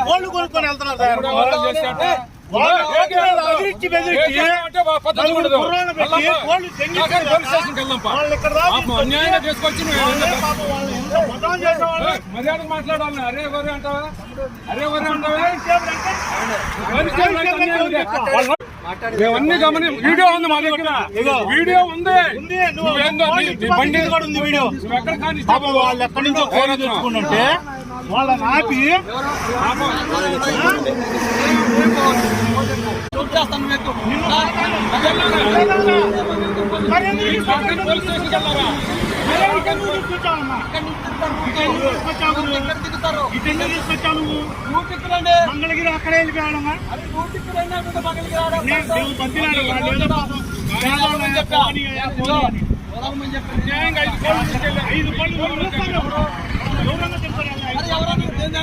వాళ్ళు కొనుక్కొని వెళ్తున్నారు అదిరిచ్చి బెదిరించి మర్యాద మాట్లాడాలి. అరే వరే అంటావా? అరే వరే అంటావా? ఇవన్నీ గమని వీడియో ఉంది మా దగ్గర, వీడియో ఉంది. ఎక్కడ కానీ వాళ్ళు ఎక్కడి నుంచో ఫోన్ తెచ్చుకుంటే వాళ్ళని ఆపి మంగళగిరి అక్కడే వెళ్ళిపోయాడమ్మా. ఐదు పళ్ళు